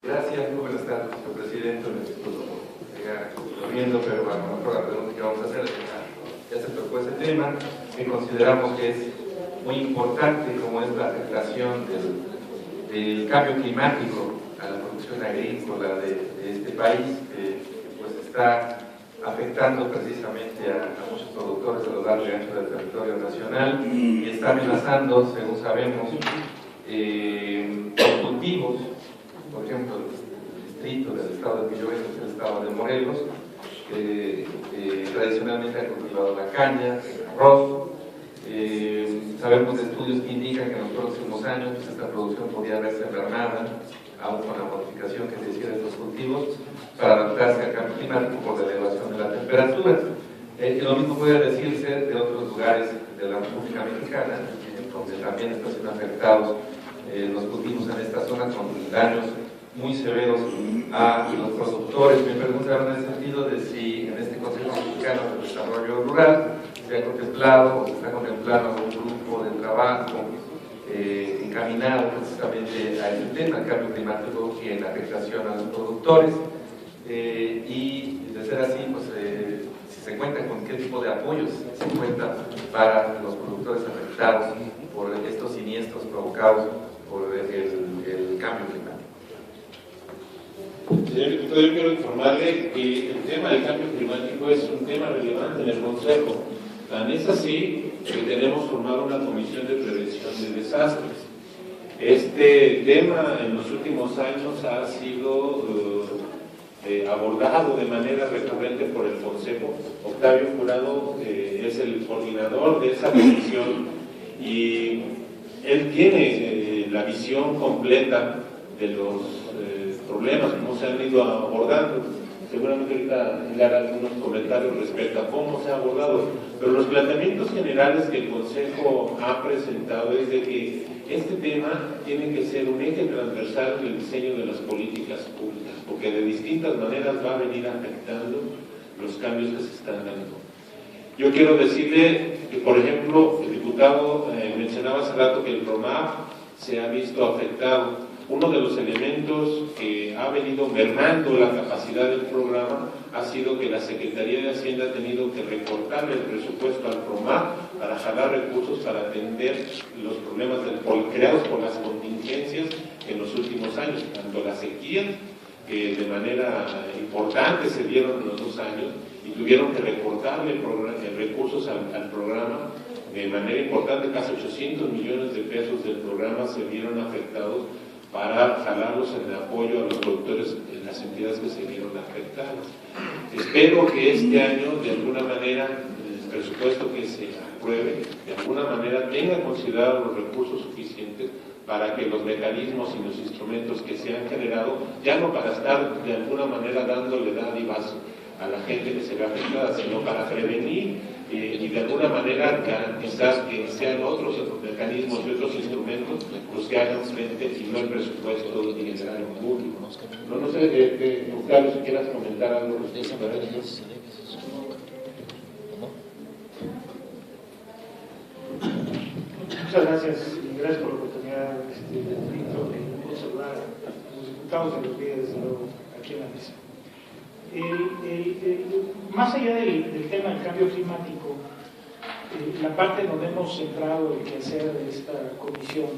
Gracias, muy buenas tardes, señor presidente. Me disculpo por llegar corriendo, pero a lo mejor la pregunta que vamos a hacer ya se tocó ese tema, que consideramos que es muy importante, como es la afectación del cambio climático a la producción agrícola de este país, que pues está afectando precisamente a muchos productores a lo largo y ancho del territorio nacional y está amenazando, según sabemos, los cultivos. Por ejemplo, el distrito del estado de Pilloventos y el estado de Morelos, que tradicionalmente ha cultivado la caña, el arroz. Sabemos de estudios que indican que en los próximos años esta producción podría verse mermada, aún con la modificación que se hiciera de estos cultivos, para adaptarse al cambio climático por la elevación de la temperatura. Lo mismo puede decirse de otros lugares de la República Mexicana, donde también están siendo afectados los cultivos en esta zona con daños muy severos a los productores. Me preguntaron en el sentido de si en este Consejo Mexicano de Desarrollo Rural se ha contemplado o se está contemplando un grupo de trabajo encaminado precisamente a este tema, el cambio climático y en la afectación a los productores. Y de ser así, pues si se cuenta con qué tipo de apoyos se cuenta para los productores afectados por estos siniestros provocados por el cambio climático. Señor diputado, yo quiero informarle que el tema del cambio climático es un tema relevante en el Consejo. Tan es así que tenemos formado una comisión de prevención de desastres. Este tema en los últimos años ha sido abordado de manera recurrente por el Consejo. Octavio Jurado es el coordinador de esa comisión y él tiene la visión completa de los problemas, cómo se han ido abordando. Seguramente ahorita le hará algunos comentarios respecto a cómo se ha abordado, pero los planteamientos generales que el Consejo ha presentado es de que este tema tiene que ser un eje transversal del diseño de las políticas públicas, porque de distintas maneras va a venir afectando los cambios que se están dando. Yo quiero decirle que, por ejemplo, el diputado mencionaba hace rato que el PROMAP se ha visto afectado. Uno de los elementos que ha venido mermando la capacidad del programa ha sido que la Secretaría de Hacienda ha tenido que recortar el presupuesto al PROMAP para jalar recursos para atender los problemas creados por las contingencias en los últimos años, tanto la sequía, que de manera importante se dieron en los 2 años, y tuvieron que recortarle recursos al programa de manera importante. Casi 800 millones de pesos del programa se vieron afectados para jalarlos en apoyo a los productores en las entidades que se vieron afectadas. Espero que este año, de alguna manera, el presupuesto que se apruebe, de alguna manera tenga considerados los recursos suficientes para que los mecanismos y los instrumentos que se han generado, ya no para estar de alguna manera dándole dádivas a la gente que se ve afectada, sino para prevenir y de alguna manera garantizar que sean otros mecanismos y otros instrumentos los que hagan frente y no el presupuesto ni el erario público. No sé, Carlos, si quieras comentar algo respecto a eso. Muchas gracias y gracias por la oportunidad de saludar a los diputados de los días aquí en la mesa. Más allá del tema del cambio climático, la parte donde hemos centrado el quehacer de esta comisión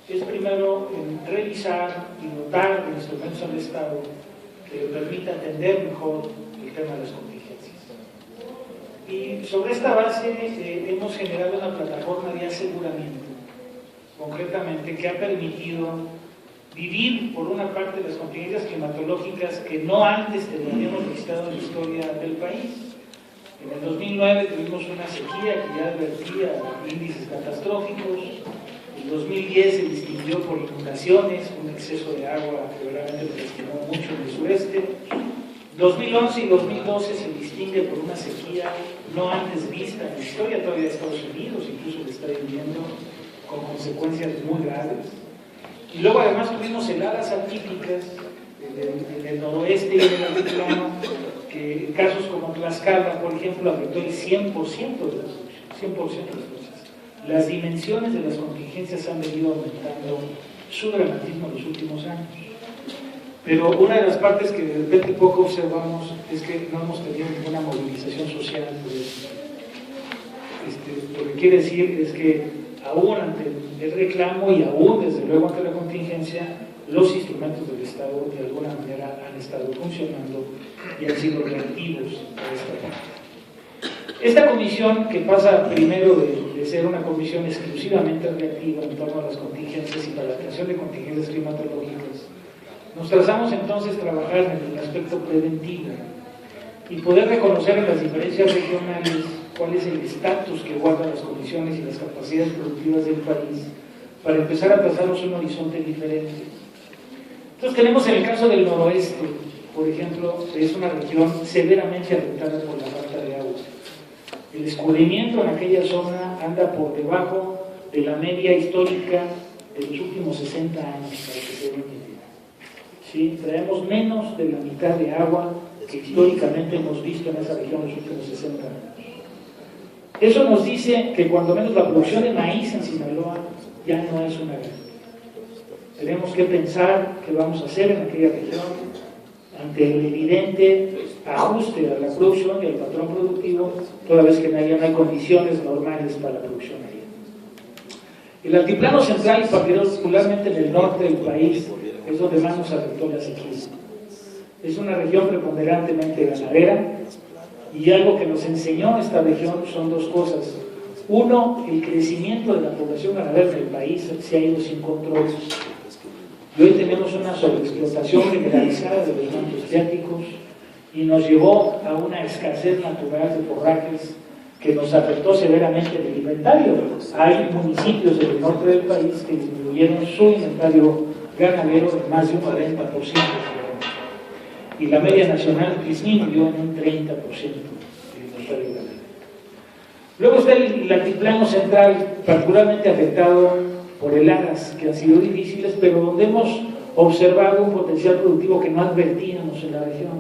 es primero en revisar y dotar de instrumentos al Estado que permita atender mejor el tema de las contingencias. Y sobre esta base hemos generado una plataforma de aseguramiento, concretamente, que ha permitido vivir, por una parte, las contingencias climatológicas que no antes habíamos registrado en la historia del país. En el 2009 tuvimos una sequía que ya advertía índices catastróficos. En 2010 se distinguió por inundaciones, un exceso de agua que verdaderamente nos lastimó mucho en el sureste. 2011 y 2012 se distingue por una sequía no antes vista en la historia todavía de Estados Unidos, incluso que está viviendo con consecuencias muy graves. Y luego además tuvimos heladas atípicas en el noroeste y en el altiplano, que en casos como Tlaxcala, por ejemplo, afectó el 100% de las cosas. Las dimensiones de las contingencias han venido aumentando su dramatismo en los últimos años. Pero una de las partes que de repente poco observamos es que no hemos tenido ninguna movilización social por eso. Lo que quiere decir es que aún ante el reclamo y aún desde luego ante la contingencia, los instrumentos del Estado de alguna manera han estado funcionando y han sido reactivos a esta parte. Esta comisión, que pasa primero de ser una comisión exclusivamente reactiva en torno a las contingencias y para la creación de contingencias climatológicas, nos trazamos entonces trabajar en el aspecto preventivo y poder reconocer en las diferencias regionales cuál es el estatus que guardan las condiciones y las capacidades productivas del país para empezar a trazarnos un horizonte diferente. Entonces tenemos en el caso del noroeste, por ejemplo, que es una región severamente afectada por la falta de agua. El escurrimiento en aquella zona anda por debajo de la media histórica de los últimos 60 años, para que se den una idea. ¿Sí? Traemos menos de la mitad de agua que históricamente hemos visto en esa región en los últimos 60 años. Eso nos dice que cuando menos la producción de maíz en Sinaloa ya no es una realidad. Tenemos que pensar qué vamos a hacer en aquella región ante el evidente ajuste a la producción y al patrón productivo, toda vez que no hay condiciones normales para la producción allá. El altiplano central, particularmente en el norte del país, es donde más nos afectó la sequía. Es una región preponderantemente ganadera y algo que nos enseñó esta región son dos cosas. Uno, el crecimiento de la población ganadera del país se ha ido sin control. Y hoy tenemos una sobreexplotación generalizada de los mantos freáticos y nos llevó a una escasez natural de forrajes que nos afectó severamente en el inventario. Hay municipios del norte del país que disminuyeron su inventario ganadero en más de un 40%. Y la media nacional disminuyó en un 30% el inventario ganadero. Luego está el altiplano central, particularmente afectado por heladas que han sido difíciles, pero donde hemos observado un potencial productivo que no advertíamos en la región.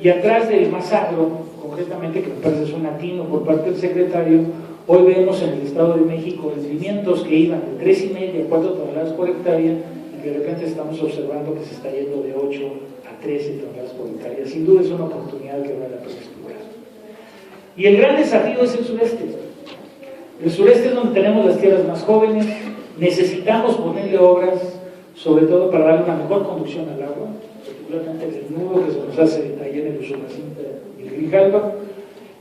Y atrás del Masagro, concretamente, que me parece es un atino por parte del secretario, hoy vemos en el Estado de México rendimientos que iban de 3,5 a 4 toneladas por hectárea y que de repente estamos observando que se está yendo de 8 a 13 toneladas por hectárea. Sin duda es una oportunidad que vale la pena explorar. Y el gran desafío es el sureste. El sureste es donde tenemos las tierras más jóvenes, necesitamos ponerle obras, sobre todo para darle una mejor conducción al agua, particularmente el nudo que se nos hace ayer en Usumacinta y el Grijalva,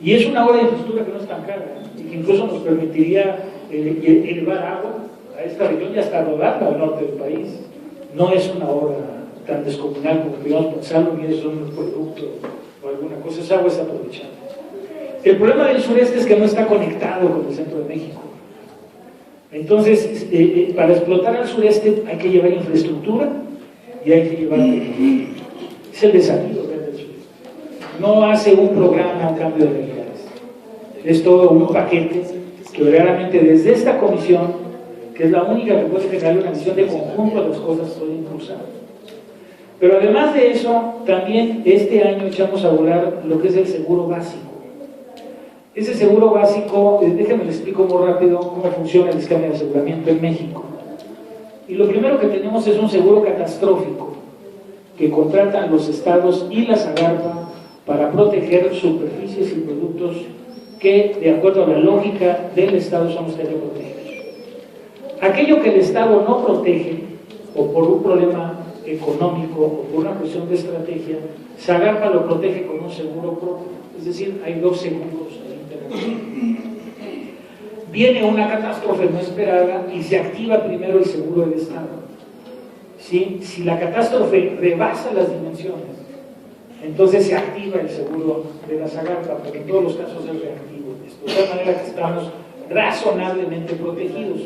y es una obra de infraestructura que no es tan cara, y que incluso nos permitiría elevar agua a esta región y hasta rodarla al norte del país. No es una obra tan descomunal como podríamos pensarlo, ni es un producto o alguna cosa, esa agua es aprovechada. El problema del sureste es que no está conectado con el centro de México. Entonces, para explotar al sureste hay que llevar infraestructura y hay que llevar tecnología. Es el desafío del sureste. No hace un programa un cambio de realidades. Es todo un paquete que verdaderamente desde esta comisión, que es la única que puede tener una visión de conjunto de las cosas, puede impulsar. Pero además de eso, también este año echamos a volar lo que es el seguro básico. Ese seguro básico, déjenme les explico muy rápido cómo funciona el esquema de aseguramiento en México. Y lo primero que tenemos es un seguro catastrófico que contratan los estados y la Zagarpa para proteger superficies y productos que, de acuerdo a la lógica del estado, son los que deben proteger. Aquello que el estado no protege, o por un problema económico o por una cuestión de estrategia, Zagarpa lo protege con un seguro propio. Es decir, hay dos seguros. Viene una catástrofe no esperada y se activa primero el seguro del Estado. ¿Sí? Si la catástrofe rebasa las dimensiones, entonces se activa el seguro de la Zagarpa, porque en todos los casos es reactivo. De tal manera que estamos razonablemente protegidos.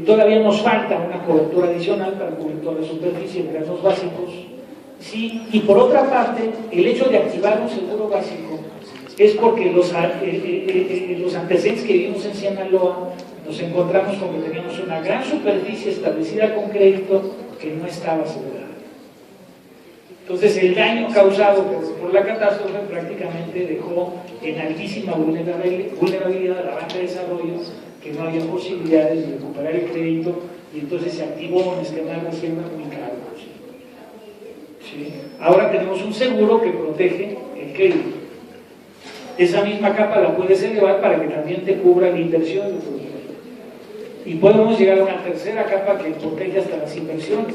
Todavía nos falta una cobertura adicional para cubrir toda la superficie de granos básicos. ¿Sí? Y por otra parte, el hecho de activar un seguro básico es porque los antecedentes que vivimos en Sinaloa nos encontramos con que teníamos una gran superficie establecida con crédito que no estaba asegurada. Entonces el daño causado por la catástrofe prácticamente dejó en altísima vulnerabilidad a la banca de desarrollo, que no había posibilidades de recuperar el crédito, y entonces se activó un esquema de hacienda muy caro. ¿sí? Ahora tenemos un seguro que protege el crédito. Esa misma capa la puedes elevar para que también te cubra la inversión de tu dinero. Y podemos llegar a una tercera capa que protege hasta las inversiones.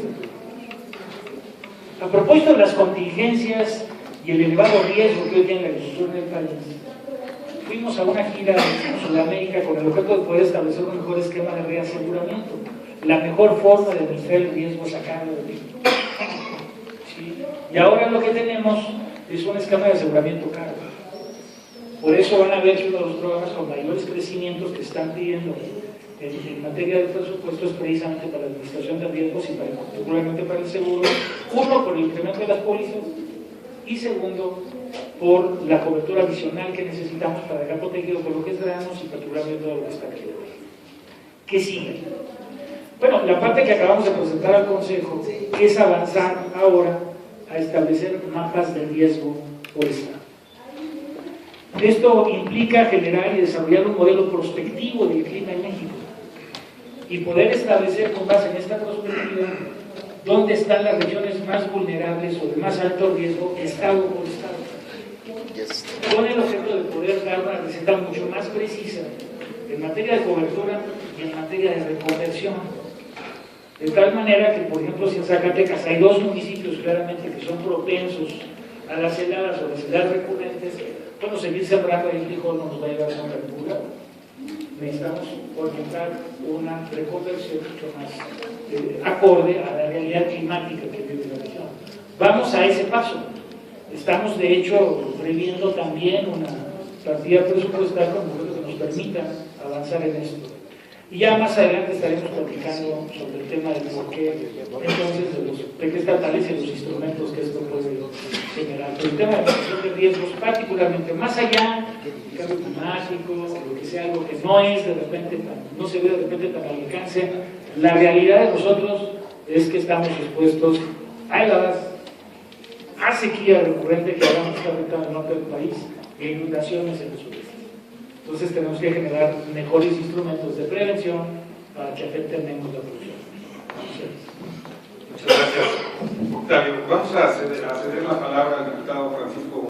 A propósito de las contingencias y el elevado riesgo que hoy tiene la agricultura en el país, fuimos a una gira en Sudamérica con el objeto de poder establecer un mejor esquema de reaseguramiento, la mejor forma de administrar el riesgo sacado de México. ¿Sí? Y ahora lo que tenemos es un esquema de aseguramiento caro. Por eso van a ver que uno de los programas con mayores crecimientos que están pidiendo en materia de presupuesto es precisamente para la administración de riesgos y particularmente para el seguro. Uno, por el incremento de las pólizas, y segundo, por la cobertura adicional que necesitamos para dejar protegido por lo que es granos y particularmente todo lo que está aquí. ¿Qué sigue? Bueno, la parte que acabamos de presentar al Consejo es avanzar ahora a establecer mapas de riesgo por estado. Esto implica generar y desarrollar un modelo prospectivo del clima en México y poder establecer con base en esta prospectiva dónde están las regiones más vulnerables o de más alto riesgo, estado por estado, con el objeto de poder dar una receta mucho más precisa en materia de cobertura y en materia de reconversión. De tal manera que, por ejemplo, si en Zacatecas hay 2 municipios claramente que son propensos a las heladas o las heladas recurrentes, bueno, seguir sembrando ahí frijol no nos va a llevar a una recuperación. Necesitamos orientar una reconversión mucho más acorde a la realidad climática que vive la región. Vamos a ese paso. Estamos, de hecho, previendo también una partida presupuestal con modelo que nos permita avanzar en esto. Y ya más adelante estaremos platicando sobre el tema del porqué, entonces, de los PEC estatales y los instrumentos que esto puede generar. Pero el tema de la gestión de riesgos, particularmente, más allá del cambio climático, lo que sea algo que no es de repente no se ve de repente tan al alcance, la realidad de nosotros es que estamos expuestos a heladas, a sequía recurrente que ahora nos está afectando en el norte del país e inundaciones en el sureste. Entonces tenemos que generar mejores instrumentos de prevención para que afecten menos la producción. Muchas gracias, Octavio. Vamos a ceder la palabra al diputado Francisco